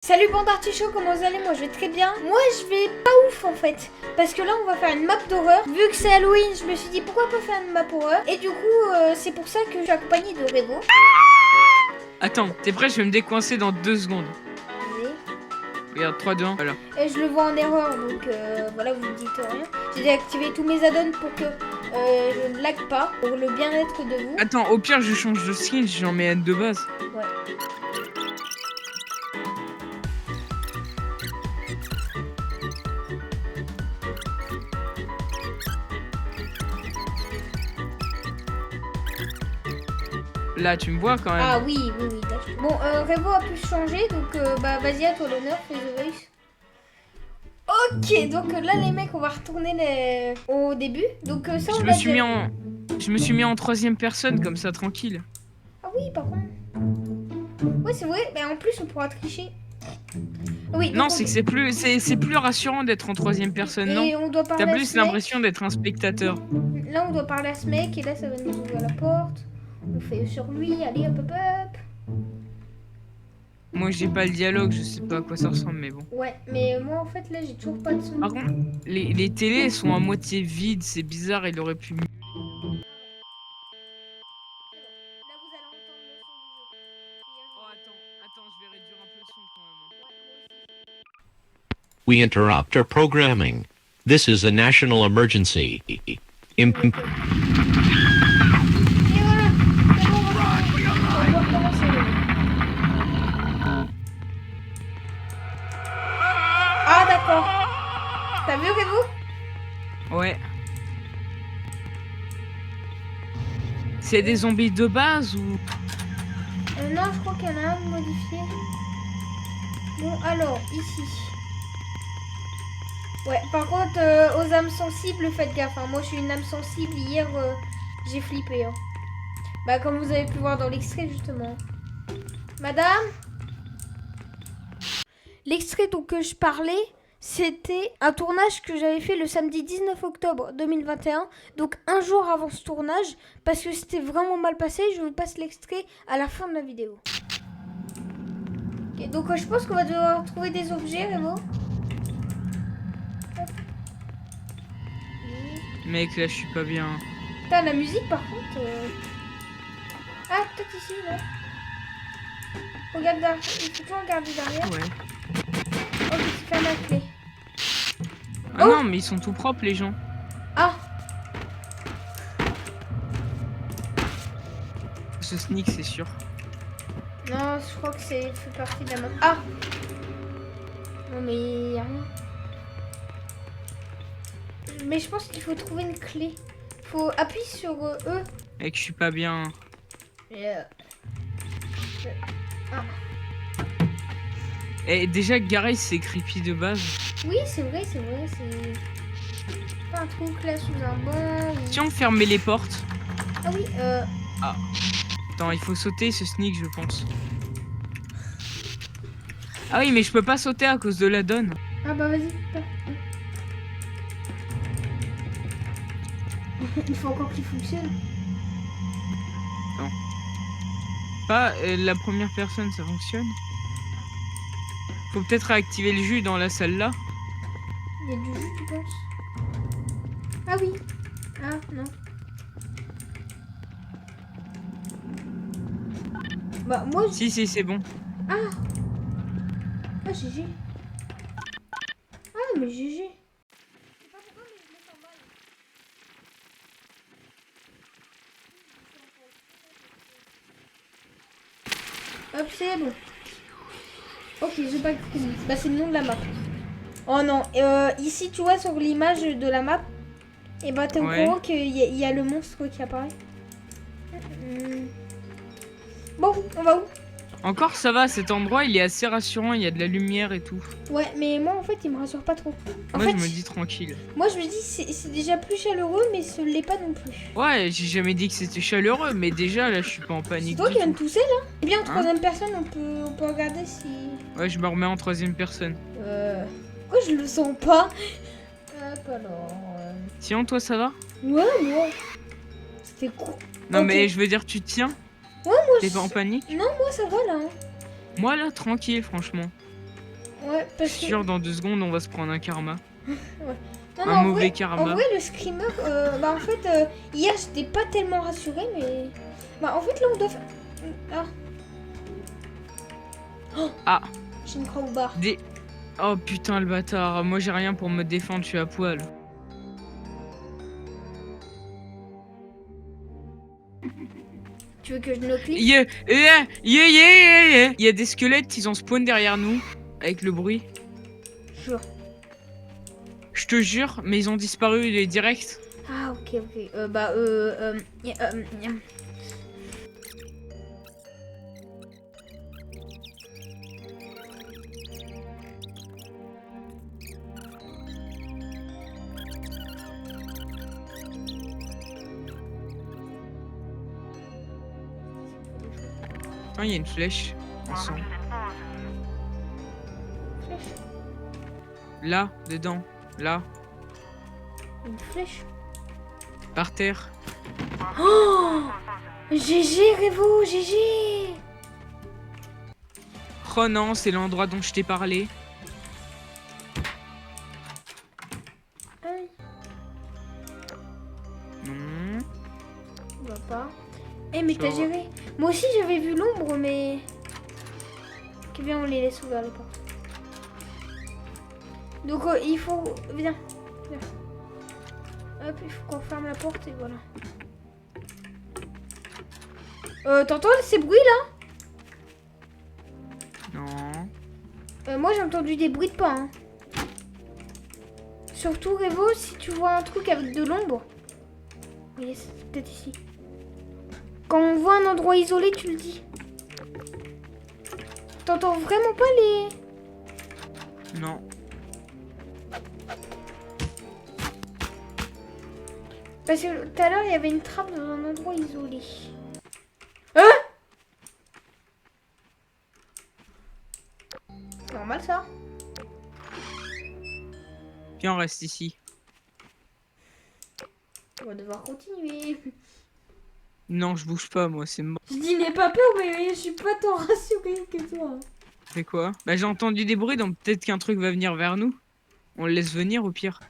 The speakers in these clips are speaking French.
Salut bande d'artichauts, comment vous allez? Moi je vais très bien. Moi je vais pas ouf en fait. Parce que là on va faire une map d'horreur. Vu que c'est Halloween, je me suis dit pourquoi pas faire une map horreur. Et du coup c'est pour ça que je suis accompagnée de Revo. Attends, t'es prêt? Je vais me décoincer dans 2 secondes. Vas-y. Regarde, 3, 2, 1, voilà. Et je le vois en erreur donc voilà, vous me dites rien. J'ai désactivé tous mes add-ons pour que je ne lag pas. Pour le bien-être de vous. Attends, au pire, je change de skin, j'en mets un de base. Ouais. Là, tu me vois quand même. Ah oui, d'accord. Bon, Revo a pu changer, donc bah vas-y, à toi l'honneur, fais The Voice. Ok, donc là les mecs, on va retourner au début. Donc ça, on Je l'a me suis déjà- mis en... Je me suis mis en 3ème personne, comme ça, tranquille. Ah oui, par contre. Ouais, c'est vrai, mais en plus on pourra tricher. Oui, donc Non, on- c'est que c'est plus rassurant d'être en 3ème personne, non? Et on doit parler T'as à plus ce mec. l'impression d'être un spectateur. Là, on doit parler à ce mec, et là, ça va nous ouvrir la porte. On fait sur lui, allez, hop, hop, hop. Moi, j'ai pas le dialogue, je sais pas à quoi ça ressemble, mais bon. Ouais, mais moi, en fait, là, j'ai toujours pas de son. Par contre, les télés elles sont à moitié vides, c'est bizarre, il aurait pu... Là, vous allez entendre le son du jeu. Oh, attends, je vais réduire un peu le son quand même. We interrupt our programming. This is a national emergency. Et voilà, c'est bon, on va recommencer. Ah, d'accord. T'as vu, Revo? Ouais. C'est des zombies de base ou... Non, je crois qu'il y en a un modifié. Bon, alors, ici. Ouais, par contre, aux âmes sensibles, faites gaffe. Hein. Moi, je suis une âme sensible. Hier, j'ai flippé. Hein. Bah, comme vous avez pu voir dans l'extrait, justement. Madame? L'extrait dont que je parlais, c'était un tournage que j'avais fait le samedi 19 octobre 2021. Donc, un jour avant ce tournage. Parce que c'était vraiment mal passé. Je vous passe l'extrait à la fin de la vidéo. Ok, donc, je pense qu'on va devoir trouver des objets, Rémo. Mec, là, je suis pas bien. Putain, la musique par contre. Ah, peut-être ici, là. Regarde derrière. Il faut toujours regarder derrière. Ouais. Oh, je ferme la clé. Ah Oh. non, mais ils sont tout propres, les gens. Ah, Ce sneak, c'est sûr. non, je crois que c'est fait partie de la map. Ah. Non, mais y a rien. Mais je pense qu'il faut trouver une clé. Faut appuyer sur E. Mec, je suis pas bien. Ah. Et déjà, Gareth, c'est creepy de base. Oui, c'est vrai, c'est vrai. C'est pas un truc là sous un banc. ou- Si on fermait les portes... Ah oui, Attends, il faut sauter ce sneak, je pense. Ah oui, mais je peux pas sauter à cause de la donne. ah bah vas-y. Il faut encore qu'il fonctionne. Pas la première personne, ça fonctionne. Faut peut-être réactiver le jus dans la salle là. Il y a du jus, tu penses? Ah oui. Ah non. Bah moi je... Si, c'est bon. Ah GG. Ah mais GG. Hop, c'est bon. Ok, j'ai pas compris. Bah c'est le nom de la map. Oh non, ici tu vois sur l'image de la map, et bah t'es au Ouais. courant qu'il y a le monstre qui apparaît. Bon, on va où? Encore ça va, cet endroit il est assez rassurant, il y a de la lumière et tout. Ouais, mais moi en fait il me rassure pas trop. En Moi fait, je me dis tranquille. moi je me dis c'est déjà plus chaleureux, mais ce l'est pas non plus. Ouais, j'ai jamais dit que c'était chaleureux, mais déjà là je suis pas en C'est panique. toi du qui viens de tout. tousser là? Eh bien en troisième personne on peut regarder si... Ouais, je me remets en 3ème personne. Pourquoi je le sens pas? Hop alors... Sinon toi ça va? Ouais, moi... C'était cool. Non Ok. mais je veux dire tu tiens? Ouais, moi T'es pas en panique? Non, moi ça va là. Hein. Moi là tranquille franchement. Ouais, parce que... Sûr, dans 2 secondes, on va se prendre un karma. Non, Un en mauvais vrai, karma. En vrai, le screamer, bah en fait, hier j'étais pas tellement rassurée, mais... Bah en fait, là on doit faire... Ah. Oh, Ah. j'ai une crowbar. Oh putain, le bâtard. Moi, j'ai rien pour me défendre, je suis à poil. Tu veux que je no-clip? Il y a des squelettes, ils ont spawn derrière nous. Avec le bruit. Jure. Je te jure, mais ils ont disparu, il est direct. Ah, ok. Attends, il y a une flèche. Ensemble. Flèche. Là, dedans. Là, Une flèche. par terre. Oh, GG, Revo, GG. Oh non, c'est l'endroit dont je t'ai parlé. Non. On va pas. Eh, mais t'as Genre- géré. Moi aussi, j'avais vu l'ombre, mais... Ok, bien, on les laisse ouverts, les portes. Donc, il faut... Viens. Hop, il faut qu'on ferme la porte et voilà. T'entends ces bruits, là? Non. Moi, j'ai entendu des bruits de pas, hein. Surtout, Revo, si tu vois un truc avec de l'ombre. Oui, c'est peut-être ici. Quand on voit un endroit isolé, tu le dis. T'entends vraiment pas les... Non. Parce que tout à l'heure, il y avait une trappe dans un endroit isolé. Hein? Normal, ça. Viens, on reste ici. On va devoir continuer. Non, je bouge pas, moi, c'est mort. Je dis, n'aie pas peur, mais je suis pas tant rassurée que toi. C'est quoi? Bah, j'ai entendu des bruits, donc peut-être qu'un truc va venir vers nous. On le laisse venir au pire.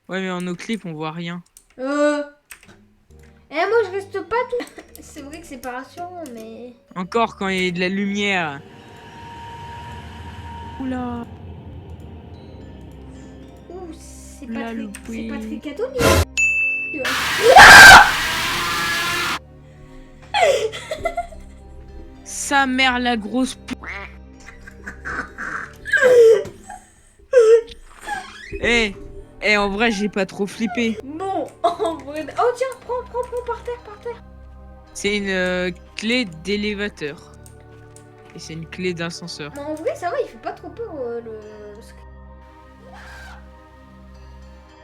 Ouais, mais en nos clips, on voit rien. Eh, moi, je reste pas tout... C'est vrai que c'est pas rassurant, mais... Encore quand il y a de la lumière. Oula. Ouh, c'est Là, pas, le très... bruit. C'est pas très catholique. Sa mère, la grosse p... En vrai, j'ai pas trop flippé. Bon, en vrai... Oh, tiens, prends par terre, par terre. C'est une clé d'élévateur. Et c'est une clé d'ascenseur. Mais en vrai, ça va, il fait pas trop peur, le...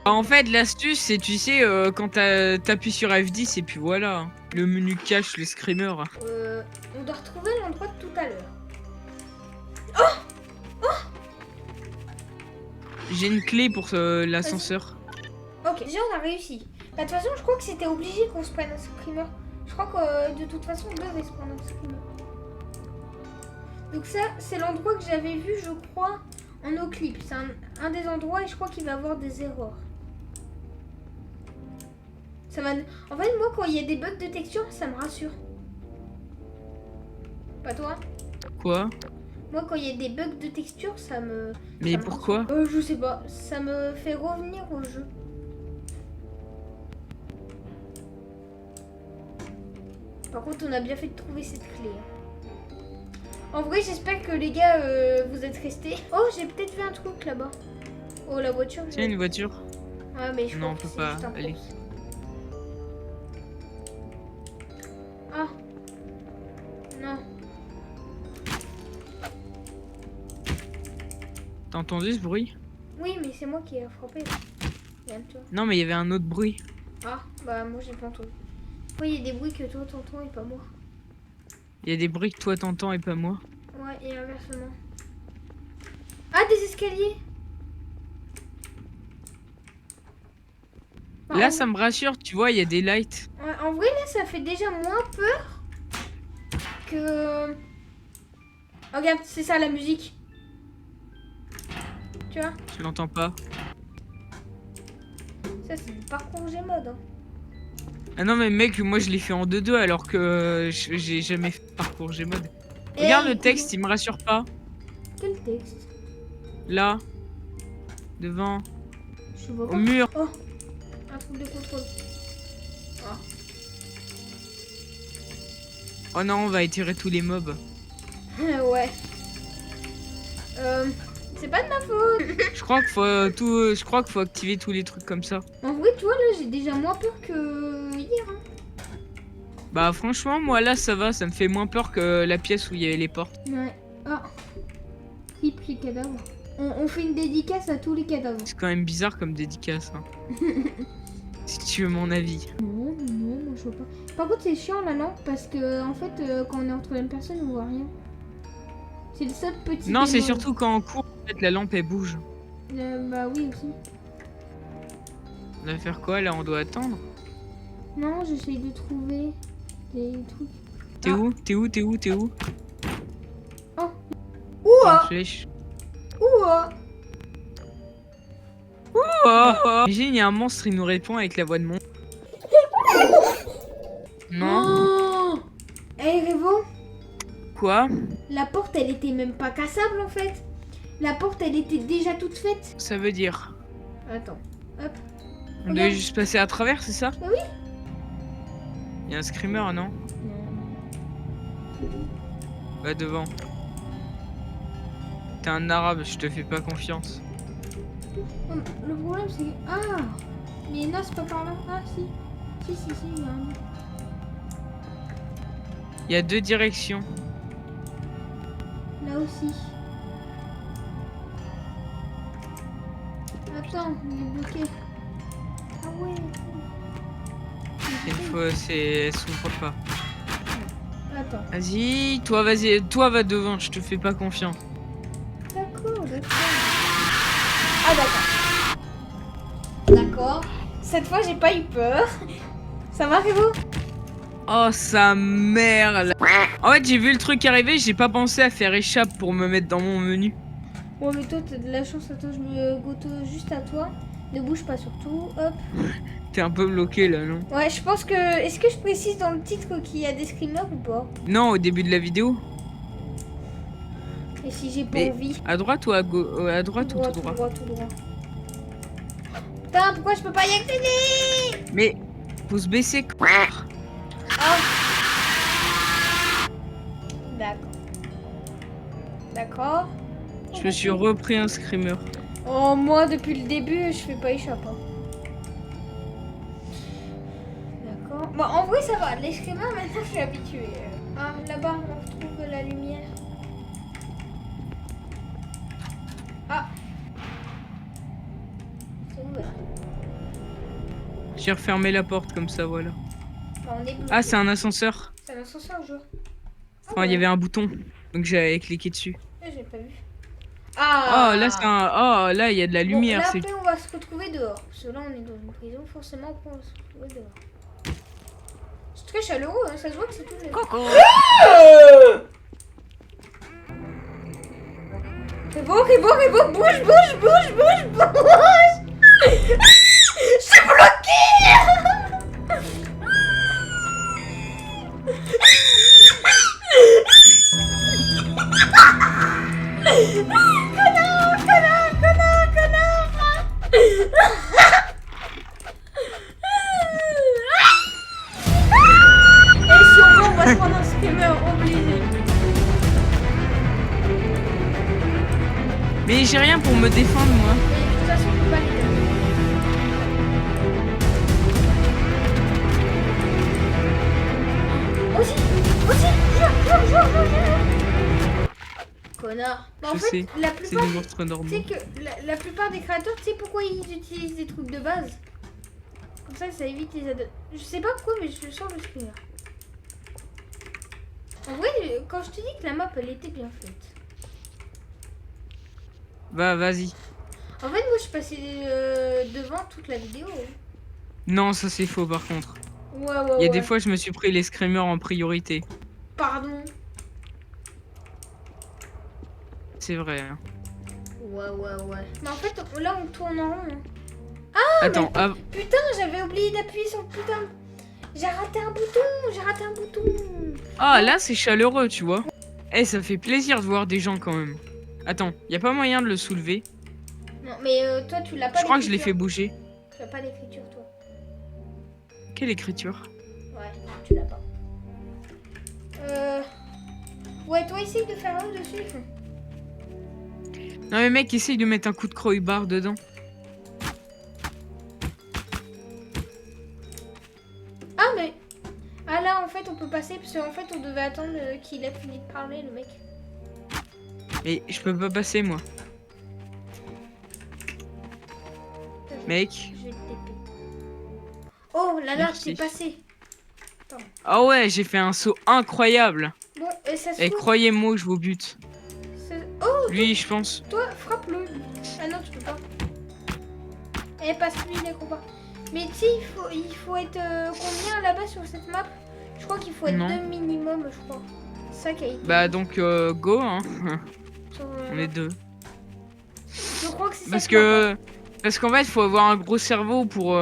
En fait, l'astuce, c'est, tu sais, quand t'appuies sur F10 et puis voilà. Hein. Le menu cache les screamers. On doit retrouver l'endroit de tout à l'heure. J'ai une clé pour l'ascenseur. Ok, déjà on a réussi. Bah, de toute façon, je crois que c'était obligé qu'on se prenne un screamer. Je crois que de toute façon, on devait se prendre un screamer. Donc ça, c'est l'endroit que j'avais vu, je crois, en nos clips. C'est un des endroits et je crois qu'il va avoir des erreurs. Ça va... En fait, moi, quand il y a des bugs de texture, ça me rassure. Pas toi? Quoi? Moi, quand il y a des bugs de texture, ça me... Mais ça me pourquoi? rassure. Je sais pas. Ça me fait revenir au jeu. Par contre, on a bien fait de trouver cette clé. Hein. En vrai, j'espère que les gars, vous êtes restés. Oh, j'ai peut-être vu un truc là-bas. Oh, la voiture. Tiens, une voiture. Ah, mais je Non, crois on que peut c'est pas. juste un Allez. props. Ah. Non. T'as entendu ce bruit? Oui, mais c'est moi qui ai frappé. Regarde, toi. Non, mais il y avait un autre bruit. Ah, bah moi j'ai pas entendu. Oui, il y a des bruits que toi t'entends et pas moi. Il y a des bruits que toi t'entends et pas moi. Ouais, et inversement. Ah, des escaliers. Bah, Là, en- ça me rassure, tu vois, il y a des lights. Ouais, en vrai, là, ça fait déjà moins peur que... Oh, regarde, c'est ça la musique. Tu vois? Je l'entends pas. Ça, c'est du parcours Gmod. Hein. Ah non, mais mec, moi je l'ai fait en 2-2 alors que j'ai jamais fait de parcours Gmod. Et Regarde le texte, il me rassure pas. Quel texte? Là. Devant. Je vois Au pas. mur. Oh, un truc de contrôle. Oh non, on va étirer tous les mobs. Ouais. C'est pas de ma faute. Je crois je crois qu'il faut activer tous les trucs comme ça. En vrai, tu vois, là, j'ai déjà moins peur que hier. Hein. Bah franchement, moi là ça va, ça me fait moins peur que la pièce où il y avait les portes. Ouais. Ah. Rip les cadavres. On fait une dédicace à tous les cadavres. C'est quand même bizarre comme dédicace. Hein. Si tu veux mon avis. Non, moi je vois pas. Par contre, c'est chiant là, non? Parce que, en fait, quand on est entre les personnes, on voit rien. C'est le seul petit. Non, c'est bémol. surtout quand on court, en fait, la lampe elle bouge. Bah oui, aussi. On va faire quoi là? On doit attendre. Non, j'essaye de trouver des trucs. T'es où? T'es où? T'es où? T'es où? Ouah! Une flèche. Ouah! Imagine, il y a un monstre, il nous répond avec la voix de monstre. Non? Oh hey Revo, Quoi? la porte elle était même pas cassable en fait. La porte elle était déjà toute faite. Ça veut dire? Attends, hop. On devait juste passer à travers, c'est ça? Bah oui. Il y a un screamer, non? Va devant. T'es un arabe, je te fais pas confiance. Le problème c'est que... Ah! Mais non, c'est pas par là. Ah si. Si, il y a un... Il y a 2 directions. Là aussi. Attends, on est bloqué. Ah ouais. Une fois, elle s'ouvre pas. Attends. Vas-y, toi va devant, je te fais pas confiance. D'accord. Ah d'accord. D'accord. Cette fois j'ai pas eu peur. Ça va Revo? Oh sa mère là. En fait j'ai vu le truc arriver, j'ai pas pensé à faire échappe pour me mettre dans mon menu. Ouais mais toi t'as de la chance, attends je me goto juste à toi. Ne bouge pas surtout, hop. T'es un peu bloqué là, non? Ouais je pense que... Est-ce que je précise dans le titre qu'il y a des screamers ou pas? Non, au début de la vidéo. Et si j'ai pas Mais envie? à droite ou à droite ou tout droit? Tout droit. Putain pourquoi je peux pas y accéder? Mais faut se baisser. Ah. D'accord. D'accord. Je me suis repris un screamer. Oh moi depuis le début je fais pas échappe. Hein. D'accord. Bon en vrai ça va, les screamers maintenant je suis habituée. Ah là-bas on retrouve la lumière. Ah. C'est ouvert. J'ai refermé la porte comme ça, voilà. Enfin, on est bloqué. Ah, c'est un ascenseur. C'est un ascenseur je vois. Enfin, il y avait un bouton, donc j'avais cliqué dessus. J'ai pas vu. Ah. Oh, là, c'est un... Oh, là, il y a de la lumière. Bon, là c'est... après on va se retrouver dehors. Parce que là on est dans une prison, forcément on va se retrouver dehors. C'est très chaleureux, hein, ça se voit que c'est tout neuf. Coco. C'est bon, bouge. Je suis bloquée. Et si on veut, on va se prendre un screamer, obligé. Mais j'ai rien pour me défendre, moi. Mais de toute façon, on peut pas les gagner. Viens. Connard. Bah, en Je fait, sais, la c'est plupart, des monstres tu normaux. sais que la plupart des créateurs, tu sais pourquoi ils utilisent des trucs de base? Comme ça évite les ados. Je sais pas pourquoi, mais je sens le screener. En vrai, quand je te dis que la map, elle était bien faite. Va, vas-y. En fait, moi, je suis passée devant toute la vidéo. Non, ça c'est faux par contre. Ouais. Il y a des fois, je me suis pris les screamers en priorité. Pardon. C'est vrai. Hein. Ouais. Mais en fait, là, on tourne en rond. Hein. Attends, ah, Putain, j'avais oublié d'appuyer sur le putain. J'ai raté un bouton. ah, là c'est chaleureux, tu vois. Eh, ça fait plaisir de voir des gens quand même. Attends, y a pas moyen de le soulever? Non, mais toi, tu l'as pas. Je crois que je l'ai fait l'écriture. bouger. Tu as pas d'écriture, toi. Quelle écriture? Ouais, tu l'as pas. Ouais, toi, essaye de faire un dessus. Non mais mec, essaye de mettre un coup de crowbar dedans. Ah, mais. Ah, là, en fait, on peut passer parce qu'en fait, on devait attendre qu'il ait fini de parler, le mec. Mais je peux pas passer moi. Mec. Je vais te taper. Oh, là, Merci. c'est passé. Ah ouais, j'ai fait un saut incroyable. Bon, et ça se Et trouve. croyez-moi, je vous bute. Oh, Lui, je pense. toi, frappe-le. Ah non, tu peux pas. Eh, passe-lui les combats. Mais tu sais, il faut être combien là-bas sur cette map? Je crois qu'il faut être Non. 2 minimum, je crois. C'est ça qui a été. Bah donc go hein. sur, On est deux. Je crois que c'est Parce ça. que qu'en fait, faut avoir un gros cerveau pour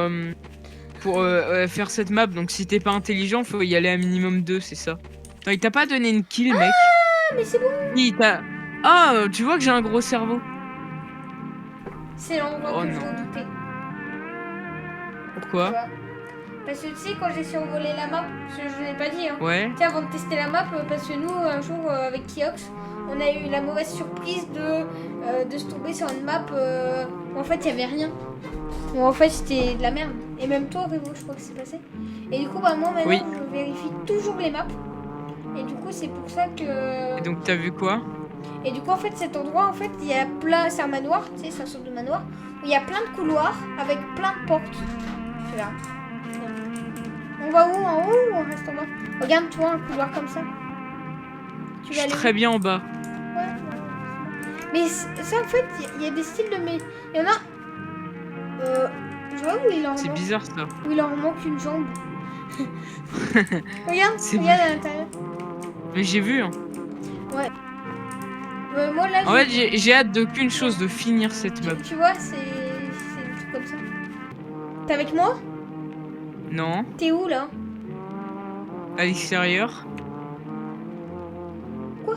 faire cette map. Donc si t'es pas intelligent, faut y aller à minimum 2, c'est ça. Attends, il t'a pas donné une kill, mec? Ah, mais c'est bon. Il t'a. Ah, tu vois que j'ai un gros cerveau. C'est l'endroit Oh que je non. redoutais. Pourquoi? Tu vois. Parce que tu sais, quand j'ai survolé la map, parce que je ne l'ai pas dit, hein. Ouais. Tu sais, avant de tester la map, parce que nous, un jour, avec Kiox, on a eu la mauvaise surprise de se tomber sur une map où en fait, il n'y avait rien. Où en fait, c'était de la merde. Et même toi, Revo, je crois que c'est passé. Et du coup, bah, moi, maintenant, Oui. je vérifie toujours les maps. Et du coup, c'est pour ça que... Et donc t'as vu quoi? Et du coup, en fait, cet endroit, en fait, il y a plein... C'est un manoir, tu sais, c'est un sorte de manoir. Où il y a plein de couloirs avec plein de portes. Je suis là. On va où? En haut ou on reste en bas? Regarde, tu vois, un couloir comme ça. Tu Je vas suis aller très bien en bas. où? Ouais. Mais ça, en fait, il y a des styles de... Mais il y en a... je vois où il en C'est manque. bizarre ça. Où il en manque une jambe. Regarde, C'est regarde à l'intérieur. Mais j'ai vu. Hein. Moi, là, En fait, j'ai hâte de qu'une chose, de finir cette map. tu vois, c'est des trucs comme ça. T'es avec moi? Non. T'es où, là? À l'extérieur. Quoi?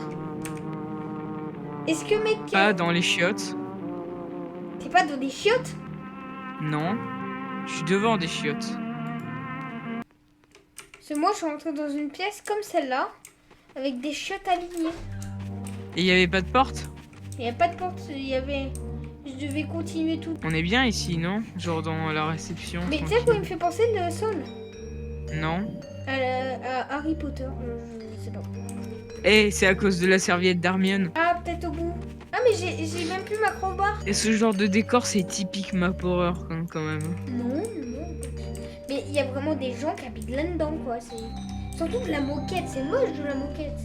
Est-ce que, mec... Pas dans les chiottes. T'es pas dans des chiottes? Non. Je suis devant des chiottes. Parce que moi, je suis rentrée dans une pièce comme celle-là, avec des chiottes alignées. Et il y avait pas de porte? Il n'y a pas de porte, il y avait... Je devais continuer tout. On est bien ici, non? Genre dans la réception. Mais tu sais tranquille. quoi il me fait penser le sol? Non. À Harry Potter, je sais pas. Eh, c'est à cause de la serviette d'Hermione. Ah, peut-être au bout. Ah, mais j'ai même plus ma crowbar. Et ce genre de décor, c'est typique map horror quand même. Non. Mais il y a vraiment des gens qui habitent là-dedans, quoi. Surtout de la moquette, c'est moche de la moquette.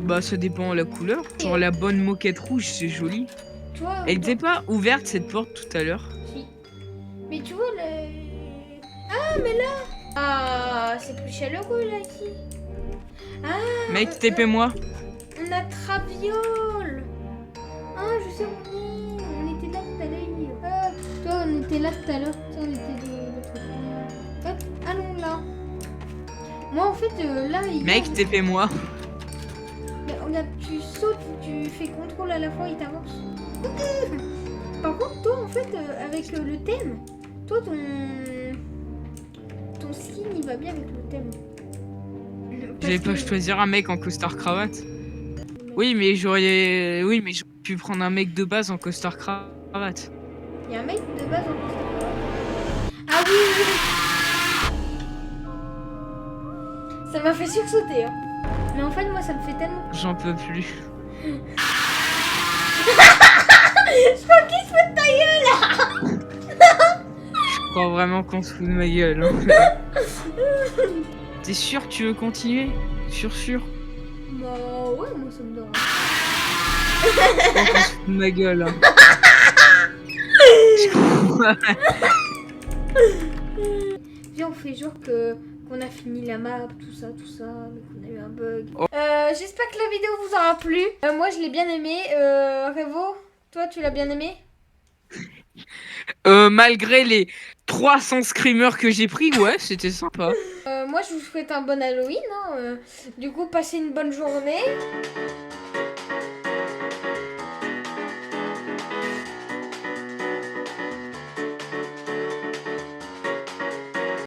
Bah, ça dépend de la couleur. Genre la bonne moquette rouge, c'est joli. Tu vois, Elle était pas ouverte cette porte tout à l'heure? si. Mais tu vois, Ah, mais là. Ah, c'est plus chaleureux, là, ici. Ah, Mec, TP-moi. on a Traviole. Ah, je sais où on est. On était là tout à l'heure. Ah, toi, on était là tout à l'heure. On était de l'autre côté. Hop, allons là. Moi, en fait, là, il Mec, TP-moi. Mais regarde, tu sautes, tu fais contrôle à la fois, il t'avance. Par contre, toi, en fait, avec le thème, toi, ton skin, il va bien avec le thème. J'allais pas choisir un mec en costard cravate. Oui, mais j'aurais pu prendre un mec de base en costard cravate. Il y a un mec de base en costard. Ah oui. Ça m'a fait sursauter. Hein. Mais en fait, moi, ça me fait tellement... J'en peux plus. Je crois qu'il se fout de ta gueule. Je crois vraiment qu'on se fout de ma gueule. Hein. T'es sûr que tu veux continuer? Sûr. Bah ouais, moi, ça me donne. Je crois qu'on se fout de ma gueule. Hein. Je crois. Viens, on fait genre qu'on a fini la map, tout ça, mais qu'on a eu un bug. Oh. J'espère que la vidéo vous aura plu. Moi, je l'ai bien aimé. Revo, Toi, tu l'as bien aimé? Malgré les 300 screamers que j'ai pris, ouais, c'était sympa. Moi, je vous souhaite un bon Halloween. Hein. Du coup, passez une bonne journée.